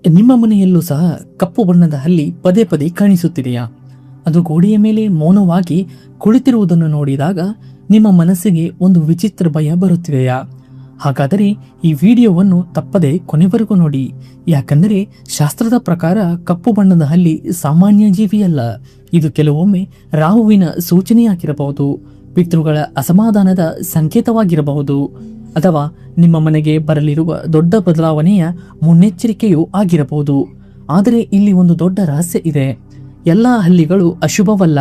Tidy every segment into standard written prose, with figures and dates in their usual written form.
ನಿಮ್ಮ ಮನೆಯಲ್ಲೂ ಸಹ ಕಪ್ಪು ಬಣ್ಣದ ಹಲ್ಲಿ ಪದೇ ಪದೇ ಕಾಣಿಸುತ್ತಿದೆಯಾ? ಅದು ಗೋಡೆಯ ಮೇಲೆ ಮೌನವಾಗಿ ಕುಳಿತಿರುವುದನ್ನು ನೋಡಿದಾಗ ನಿಮ್ಮ ಮನಸ್ಸಿಗೆ ಒಂದು ವಿಚಿತ್ರ ಭಯ ಬರುತ್ತಿದೆಯಾ? ಹಾಗಾದರೆ ಈ ವಿಡಿಯೋವನ್ನು ತಪ್ಪದೆ ಕೊನೆವರೆಗೂ ನೋಡಿ. ಯಾಕಂದರೆ ಶಾಸ್ತ್ರದ ಪ್ರಕಾರ ಕಪ್ಪು ಬಣ್ಣದ ಹಲ್ಲಿ ಸಾಮಾನ್ಯ ಜೀವಿಯಲ್ಲ. ಇದು ಕೆಲವೊಮ್ಮೆ ರಾಹುವಿನ ಸೂಚನೆಯಾಗಿರಬಹುದು, ಪಿತೃಗಳ ಅಸಮಾಧಾನದ ಸಂಕೇತವಾಗಿರಬಹುದು, ಅಥವಾ ನಿಮ್ಮ ಮನೆಗೆ ಬರಲಿರುವ ದೊಡ್ಡ ಬದಲಾವಣೆಯ ಮುನ್ನೆಚ್ಚರಿಕೆಯೂ ಆಗಿರಬಹುದು. ಆದರೆ ಇಲ್ಲಿ ಒಂದು ದೊಡ್ಡ ರಹಸ್ಯ ಇದೆ. ಎಲ್ಲಾ ಹಲ್ಲಿಗಳು ಅಶುಭವಲ್ಲ.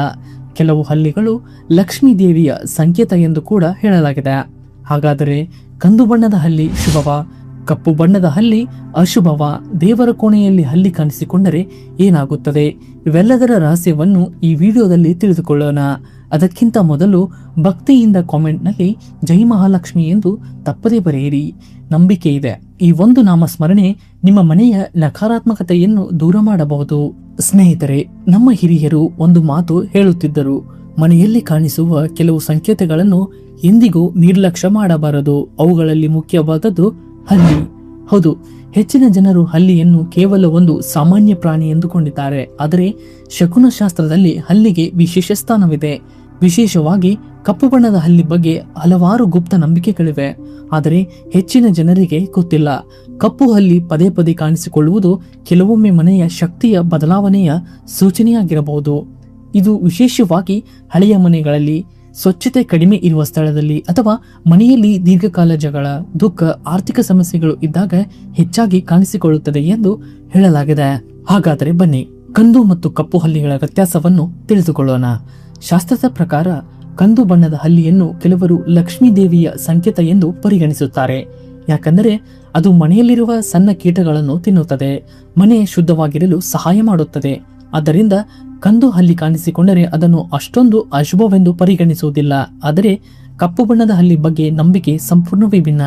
ಕೆಲವು ಹಲ್ಲಿಗಳು ಲಕ್ಷ್ಮೀ ದೇವಿಯ ಸಂಕೇತ ಎಂದು ಕೂಡ ಹೇಳಲಾಗಿದೆ. ಹಾಗಾದರೆ ಕಂದು ಬಣ್ಣದ ಹಲ್ಲಿ ಶುಭವಾ? ಕಪ್ಪು ಬಣ್ಣದ ಹಲ್ಲಿ ಅಶುಭವಾ? ದೇವರ ಕೋಣೆಯಲ್ಲಿ ಹಲ್ಲಿ ಕಾಣಿಸಿಕೊಂಡರೆ ಏನಾಗುತ್ತದೆ? ಇವೆಲ್ಲದರ ರಹಸ್ಯವನ್ನು ಈ ವಿಡಿಯೋದಲ್ಲಿ ತಿಳಿದುಕೊಳ್ಳೋಣ. ಅದಕ್ಕಿಂತ ಮೊದಲು ಭಕ್ತಿಯಿಂದ ಕಾಮೆಂಟ್ನಲ್ಲಿ ಜೈ ಮಹಾಲಕ್ಷ್ಮಿ ಎಂದು ತಪ್ಪದೇ ಬರೆಯಿರಿ. ನಂಬಿಕೆ ಇದೆ, ಈ ಒಂದು ನಾಮಸ್ಮರಣೆ ನಿಮ್ಮ ಮನೆಯ ನಕಾರಾತ್ಮಕತೆಯನ್ನು ದೂರ ಮಾಡಬಹುದು. ಸ್ನೇಹಿತರೆ, ನಮ್ಮ ಹಿರಿಯರು ಒಂದು ಮಾತು ಹೇಳುತ್ತಿದ್ದರು, ಮನೆಯಲ್ಲಿ ಕಾಣಿಸುವ ಕೆಲವು ಸಂಕೇತಗಳನ್ನು ಎಂದಿಗೂ ನಿರ್ಲಕ್ಷ್ಯ ಮಾಡಬಾರದು. ಅವುಗಳಲ್ಲಿ ಮುಖ್ಯವಾದದ್ದು ಹಲ್ಲಿ. ಹೌದು, ಹೆಚ್ಚಿನ ಜನರು ಹಲ್ಲಿಯನ್ನು ಕೇವಲ ಒಂದು ಸಾಮಾನ್ಯ ಪ್ರಾಣಿ ಎಂದುಕೊಂಡಿದ್ದಾರೆ. ಆದರೆ ಶಕುನಶಾಸ್ತ್ರದಲ್ಲಿ ಹಲ್ಲಿಗೆ ವಿಶೇಷ ಸ್ಥಾನವಿದೆ. ವಿಶೇಷವಾಗಿ ಕಪ್ಪು ಬಣ್ಣದ ಹಲ್ಲಿ ಬಗ್ಗೆ ಹಲವಾರು ಗುಪ್ತ ನಂಬಿಕೆಗಳಿವೆ. ಆದರೆ ಹೆಚ್ಚಿನ ಜನರಿಗೆ ಗೊತ್ತಿಲ್ಲ. ಕಪ್ಪು ಹಲ್ಲಿ ಪದೇ ಪದೇ ಕಾಣಿಸಿಕೊಳ್ಳುವುದು ಕೆಲವೊಮ್ಮೆ ಮನೆಯ ಶಕ್ತಿಯ ಬದಲಾವಣೆಯ ಸೂಚನೆಯಾಗಿರಬಹುದು. ಇದು ವಿಶೇಷವಾಗಿ ಹಳೆಯ ಮನೆಗಳಲ್ಲಿ, ಸ್ವಚ್ಛತೆ ಕಡಿಮೆ ಇರುವ ಸ್ಥಳದಲ್ಲಿ, ಅಥವಾ ಮನೆಯಲ್ಲಿ ದೀರ್ಘಕಾಲ ಜಗಳ, ದುಃಖ, ಆರ್ಥಿಕ ಸಮಸ್ಯೆಗಳು ಇದ್ದಾಗ ಹೆಚ್ಚಾಗಿ ಕಾಣಿಸಿಕೊಳ್ಳುತ್ತದೆ ಎಂದು ಹೇಳಲಾಗಿದೆ. ಹಾಗಾದರೆ ಬನ್ನಿ, ಕಂದು ಮತ್ತು ಕಪ್ಪು ಹಲ್ಲಿಗಳ ವ್ಯತ್ಯಾಸವನ್ನು ತಿಳಿದುಕೊಳ್ಳೋಣ. ಶಾಸ್ತ್ರದ ಪ್ರಕಾರ ಕಂದು ಬಣ್ಣದ ಹಲ್ಲಿಯನ್ನು ಕೆಲವರು ಲಕ್ಷ್ಮೀ ದೇವಿಯ ಸಂಕೇತ ಎಂದು ಪರಿಗಣಿಸುತ್ತಾರೆ. ಯಾಕಂದರೆ ಅದು ಮನೆಯಲ್ಲಿರುವ ಸಣ್ಣ ಕೀಟಗಳನ್ನು ತಿನ್ನುತ್ತದೆ, ಮನೆ ಶುದ್ಧವಾಗಿರಲು ಸಹಾಯ ಮಾಡುತ್ತದೆ. ಆದ್ದರಿಂದ ಕಂದು ಹಲ್ಲಿ ಕಾಣಿಸಿಕೊಂಡರೆ ಅದನ್ನು ಅಷ್ಟೊಂದು ಅಶುಭವೆಂದು ಪರಿಗಣಿಸುವುದಿಲ್ಲ. ಆದರೆ ಕಪ್ಪು ಬಣ್ಣದ ಹಲ್ಲಿ ಬಗ್ಗೆ ನಂಬಿಕೆ ಸಂಪೂರ್ಣವೇ ಭಿನ್ನ.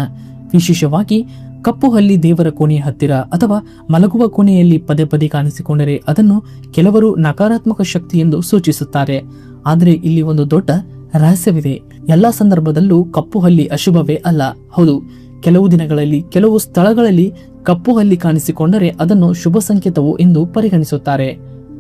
ವಿಶೇಷವಾಗಿ ಕಪ್ಪು ಹಲ್ಲಿ ದೇವರ ಕೋಣೆಯ ಹತ್ತಿರ ಅಥವಾ ಮಲಗುವ ಕೋಣೆಯಲ್ಲಿ ಪದೇ ಪದೇ ಕಾಣಿಸಿಕೊಂಡರೆ ಅದನ್ನು ಕೆಲವರು ನಕಾರಾತ್ಮಕ ಶಕ್ತಿ ಎಂದು ಸೂಚಿಸುತ್ತಾರೆ. ಆದರೆ ಇಲ್ಲಿ ಒಂದು ದೊಡ್ಡ ರಹಸ್ಯವಿದೆ. ಎಲ್ಲಾ ಸಂದರ್ಭದಲ್ಲೂ ಕಪ್ಪು ಹಲ್ಲಿ ಅಶುಭವೇ ಅಲ್ಲ. ಹೌದು, ಕೆಲವು ದಿನಗಳಲ್ಲಿ, ಕೆಲವು ಸ್ಥಳಗಳಲ್ಲಿ ಕಪ್ಪು ಹಲ್ಲಿ ಕಾಣಿಸಿಕೊಂಡರೆ ಅದನ್ನು ಶುಭ ಸಂಕೇತವು ಎಂದು ಪರಿಗಣಿಸುತ್ತಾರೆ.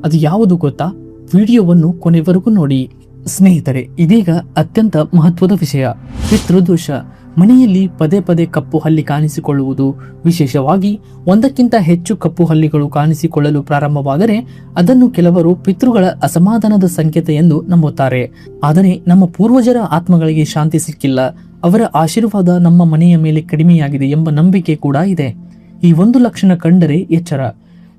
ಅದು ಯಾವುದು ಗೊತ್ತಾ? ವಿಡಿಯೋವನ್ನು ಕೊನೆವರೆಗೂ ನೋಡಿ. ಸ್ನೇಹಿತರೆ, ಇದೀಗ ಅತ್ಯಂತ ಮಹತ್ವದ ವಿಷಯ, ಪಿತೃದೋಷ. ಮನೆಯಲ್ಲಿ ಪದೇ ಪದೇ ಕಪ್ಪು ಹಲ್ಲಿ ಕಾಣಿಸಿಕೊಳ್ಳುವುದು, ವಿಶೇಷವಾಗಿ ಒಂದಕ್ಕಿಂತ ಹೆಚ್ಚು ಕಪ್ಪು ಹಲ್ಲಿಗಳು ಕಾಣಿಸಿಕೊಳ್ಳಲು ಪ್ರಾರಂಭವಾದರೆ ಅದನ್ನು ಕೆಲವರು ಪಿತೃಗಳ ಅಸಮಾಧಾನದ ಸಂಕೇತ ಎಂದು ನಂಬುತ್ತಾರೆ. ಆದರೆ ನಮ್ಮ ಪೂರ್ವಜರ ಆತ್ಮಗಳಿಗೆ ಶಾಂತಿ ಸಿಕ್ಕಿಲ್ಲ, ಅವರ ಆಶೀರ್ವಾದ ನಮ್ಮ ಮನೆಯ ಮೇಲೆ ಕಡಿಮೆಯಾಗಿದೆ ಎಂಬ ನಂಬಿಕೆ ಕೂಡ ಇದೆ. ಈ ಒಂದು ಲಕ್ಷಣ ಕಂಡರೆ ಎಚ್ಚರ.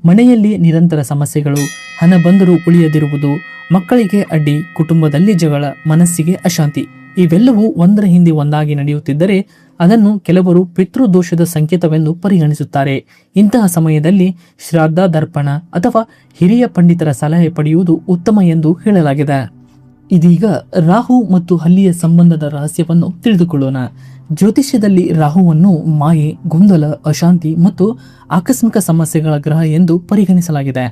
ಮನೆಯಲ್ಲಿ ನಿರಂತರ ಸಮಸ್ಯೆಗಳು, ಹಣ ಬಂದರೂ ಉಳಿಯದಿರುವುದು, ಮಕ್ಕಳಿಗೆ ಅಡ್ಡಿ, ಕುಟುಂಬದಲ್ಲಿ ಜಗಳ, ಮನಸ್ಸಿಗೆ ಅಶಾಂತಿ, ಇವೆಲ್ಲವೂ ಒಂದರ ಹಿಂದೆ ಒಂದಾಗಿ ನಡೆಯುತ್ತಿದ್ದರೆ ಅದನ್ನು ಕೆಲವರು ಪಿತೃದೋಷದ ಸಂಕೇತವೆಂದು ಪರಿಗಣಿಸುತ್ತಾರೆ. ಇಂತಹ ಸಮಯದಲ್ಲಿ ಶ್ರಾದ್ದ, ದರ್ಪಣ ಅಥವಾ ಹಿರಿಯ ಪಂಡಿತರ ಸಲಹೆ ಪಡೆಯುವುದು ಉತ್ತಮ ಎಂದು ಹೇಳಲಾಗಿದೆ. ಇದೀಗ ರಾಹು ಮತ್ತು ಹಲ್ಲಿಯ ಸಂಬಂಧದ ರಹಸ್ಯವನ್ನು ತಿಳಿದುಕೊಳ್ಳೋಣ. ಜ್ಯೋತಿಷ್ಯದಲ್ಲಿ ರಾಹುವನ್ನು ಮಾಯೆ, ಗೊಂದಲ, ಅಶಾಂತಿ ಮತ್ತು ಆಕಸ್ಮಿಕ ಸಮಸ್ಯೆಗಳ ಗ್ರಹ ಎಂದು ಪರಿಗಣಿಸಲಾಗಿದೆ.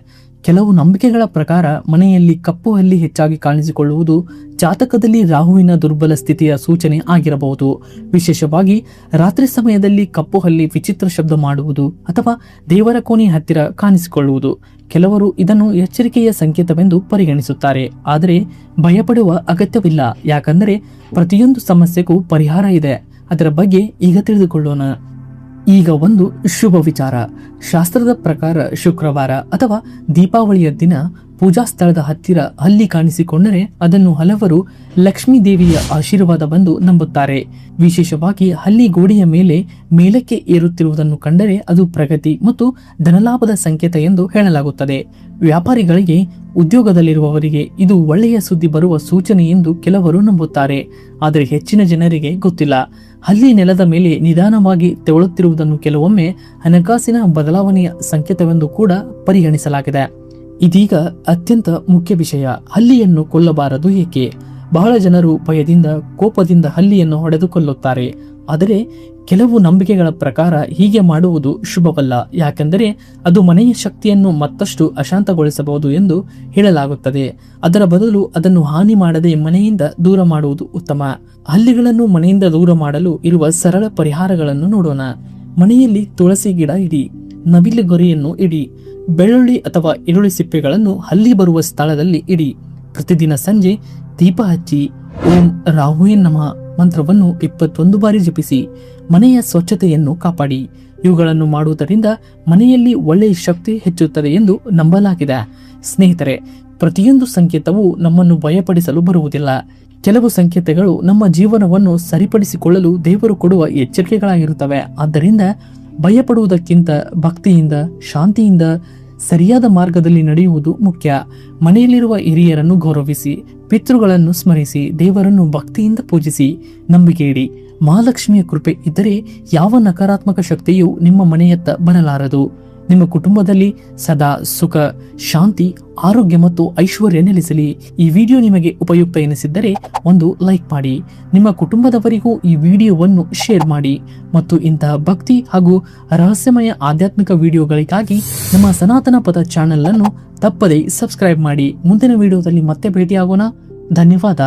ಕೆಲವು ನಂಬಿಕೆಗಳ ಪ್ರಕಾರ ಮನೆಯಲ್ಲಿ ಕಪ್ಪು ಹಲ್ಲಿ ಹೆಚ್ಚಾಗಿ ಕಾಣಿಸಿಕೊಳ್ಳುವುದು ಜಾತಕದಲ್ಲಿ ರಾಹುವಿನ ದುರ್ಬಲ ಸ್ಥಿತಿಯ ಸೂಚನೆ ಆಗಿರಬಹುದು. ವಿಶೇಷವಾಗಿ ರಾತ್ರಿ ಸಮಯದಲ್ಲಿ ಕಪ್ಪು ಹಲ್ಲಿ ವಿಚಿತ್ರ ಶಬ್ದ ಮಾಡುವುದು ಅಥವಾ ದೇವರ ಕೋಣೆ ಹತ್ತಿರ ಕಾಣಿಸಿಕೊಳ್ಳುವುದು. ಕೆಲವರು ಇದನ್ನು ಎಚ್ಚರಿಕೆಯ ಸಂಕೇತವೆಂದು ಪರಿಗಣಿಸುತ್ತಾರೆ. ಆದರೆ ಭಯಪಡುವ ಅಗತ್ಯವಿಲ್ಲ. ಯಾಕಂದರೆ ಪ್ರತಿಯೊಂದು ಸಮಸ್ಯೆಗೂ ಪರಿಹಾರ ಇದೆ. ಅದರ ಬಗ್ಗೆ ಈಗ ತಿಳಿದುಕೊಳ್ಳೋಣ. ಈಗ ಒಂದು ಶುಭ ವಿಚಾರ. ಶಾಸ್ತ್ರದ ಪ್ರಕಾರ ಶುಕ್ರವಾರ ಅಥವಾ ದೀಪಾವಳಿಯ ದಿನ ಪೂಜಾ ಸ್ಥಳದ ಹತ್ತಿರ ಹಲ್ಲಿ ಕಾಣಿಸಿಕೊಂಡರೆ ಅದನ್ನು ಹಲವರು ಲಕ್ಷ್ಮೀ ದೇವಿಯ ಆಶೀರ್ವಾದವೆಂದು ನಂಬುತ್ತಾರೆ. ವಿಶೇಷವಾಗಿ ಹಲ್ಲಿ ಗೋಡೆಯ ಮೇಲೆ ಮೇಲಕ್ಕೆ ಏರುತ್ತಿರುವುದನ್ನು ಕಂಡರೆ ಅದು ಪ್ರಗತಿ ಮತ್ತು ಧನಲಾಭದ ಸಂಕೇತ ಎಂದು ಹೇಳಲಾಗುತ್ತದೆ. ವ್ಯಾಪಾರಿಗಳಿಗೆ, ಉದ್ಯೋಗದಲ್ಲಿರುವವರಿಗೆ ಇದು ಒಳ್ಳೆಯ ಸುದ್ದಿ ಬರುವ ಸೂಚನೆ ಎಂದು ಕೆಲವರು ನಂಬುತ್ತಾರೆ. ಆದರೆ ಹೆಚ್ಚಿನ ಜನರಿಗೆ ಗೊತ್ತಿಲ್ಲ. ಹಲ್ಲಿ ನೆಲದ ಮೇಲೆ ನಿಧಾನವಾಗಿ ತೆವಳುತ್ತಿರುವುದನ್ನು ಕೆಲವೊಮ್ಮೆ ಹಣಕಾಸಿನ ಬದಲಾವಣೆಯ ಸಂಕೇತವೆಂದು ಕೂಡ ಪರಿಗಣಿಸಲಾಗಿದೆ. ಇದೀಗ ಅತ್ಯಂತ ಮುಖ್ಯ ವಿಷಯ, ಹಲ್ಲಿಯನ್ನು ಕೊಲ್ಲಬಾರದು ಏಕೆ? ಬಹಳ ಜನರು ಭಯದಿಂದ, ಕೋಪದಿಂದ ಹಲ್ಲಿಯನ್ನು ಹೊಡೆದುಕೊಳ್ಳುತ್ತಾರೆ. ಆದರೆ ಕೆಲವು ನಂಬಿಕೆಗಳ ಪ್ರಕಾರ ಹೀಗೆ ಮಾಡುವುದು ಶುಭವಲ್ಲ. ಯಾಕೆಂದರೆ ಅದು ಮನೆಯ ಶಕ್ತಿಯನ್ನು ಮತ್ತಷ್ಟು ಅಶಾಂತಗೊಳಿಸಬಹುದು ಎಂದು ಹೇಳಲಾಗುತ್ತದೆ. ಅದರ ಬದಲು ಅದನ್ನು ಹಾನಿ ಮಾಡದೆ ಮನೆಯಿಂದ ದೂರ ಮಾಡುವುದು ಉತ್ತಮ. ಹಲ್ಲಿಗಳನ್ನು ಮನೆಯಿಂದ ದೂರ ಮಾಡಲು ಇರುವ ಸರಳ ಪರಿಹಾರಗಳನ್ನು ನೋಡೋಣ. ಮನೆಯಲ್ಲಿ ತುಳಸಿ ಗಿಡ ಇಡಿ. ನವಿಲುಗರಿಯನ್ನು ಇಡಿ. ಬೆಳ್ಳುಳ್ಳಿ ಅಥವಾ ಈರುಳ್ಳಿ ಸಿಪ್ಪೆಗಳನ್ನು ಹಲ್ಲಿ ಬರುವ ಸ್ಥಳದಲ್ಲಿ ಇಡಿ. ಪ್ರತಿದಿನ ಸಂಜೆ ದೀಪ ಹಚ್ಚಿ ಓಂ ರಾಹುವೇ ನಮಃ ಮಂತ್ರವನ್ನು 21 ಬಾರಿ ಜಪಿಸಿ. ಮನೆಯ ಸ್ವಚ್ಛತೆಯನ್ನು ಕಾಪಾಡಿ. ಇವುಗಳನ್ನು ಮಾಡುವುದರಿಂದ ಮನೆಯಲ್ಲಿ ಒಳ್ಳೆಯ ಶಕ್ತಿ ಹೆಚ್ಚುತ್ತದೆ ಎಂದು ನಂಬಲಾಗಿದೆ. ಸ್ನೇಹಿತರೆ, ಪ್ರತಿಯೊಂದು ಸಂಕೇತವು ನಮ್ಮನ್ನು ಭಯಪಡಿಸಲು ಬರುವುದಿಲ್ಲ. ಕೆಲವು ಸಂಕೇತಗಳು ನಮ್ಮ ಜೀವನವನ್ನು ಸರಿಪಡಿಸಿಕೊಳ್ಳಲು ದೇವರು ಕೊಡುವ ಎಚ್ಚರಿಕೆಗಳಾಗಿರುತ್ತವೆ. ಆದ್ದರಿಂದ ಭಯಪಡುವುದಕ್ಕಿಂತ ಭಕ್ತಿಯಿಂದ, ಶಾಂತಿಯಿಂದ ಸರಿಯಾದ ಮಾರ್ಗದಲ್ಲಿ ನಡೆಯುವುದು ಮುಖ್ಯ. ಮನೆಯಲ್ಲಿರುವ ಹಿರಿಯರನ್ನು ಗೌರವಿಸಿ, ಪಿತೃಗಳನ್ನು ಸ್ಮರಿಸಿ, ದೇವರನ್ನು ಭಕ್ತಿಯಿಂದ ಪೂಜಿಸಿ. ನಂಬಿಕೆ ಇಡಿ, ಮಹಾಲಕ್ಷ್ಮಿಯ ಕೃಪೆ ಇದ್ದರೆ ಯಾವ ನಕಾರಾತ್ಮಕ ಶಕ್ತಿಯು ನಿಮ್ಮ ಮನೆಯತ್ತ ಬರಲಾರದು. ನಿಮ್ಮ ಕುಟುಂಬದಲ್ಲಿ ಸದಾ ಸುಖ, ಶಾಂತಿ, ಆರೋಗ್ಯ ಮತ್ತು ಐಶ್ವರ್ಯ ನೆಲೆಸಲಿ. ಈ ವಿಡಿಯೋ ನಿಮಗೆ ಉಪಯುಕ್ತ ಎನಿಸಿದ್ದರೆ ಒಂದು ಲೈಕ್ ಮಾಡಿ. ನಿಮ್ಮ ಕುಟುಂಬದವರಿಗೂ ಈ ವಿಡಿಯೋವನ್ನು ಶೇರ್ ಮಾಡಿ ಮತ್ತು ಇಂತಹ ಭಕ್ತಿ ಹಾಗೂ ರಹಸ್ಯಮಯ ಆಧ್ಯಾತ್ಮಿಕ ವಿಡಿಯೋಗಳಿಗಾಗಿ ನಮ್ಮ ಸನಾತನ ಪಥ ಚಾನೆಲ್ ಅನ್ನು ತಪ್ಪದೇ ಸಬ್ಸ್ಕ್ರೈಬ್ ಮಾಡಿ. ಮುಂದಿನ ವಿಡಿಯೋದಲ್ಲಿ ಮತ್ತೆ ಭೇಟಿಯಾಗೋಣ. ಧನ್ಯವಾದ.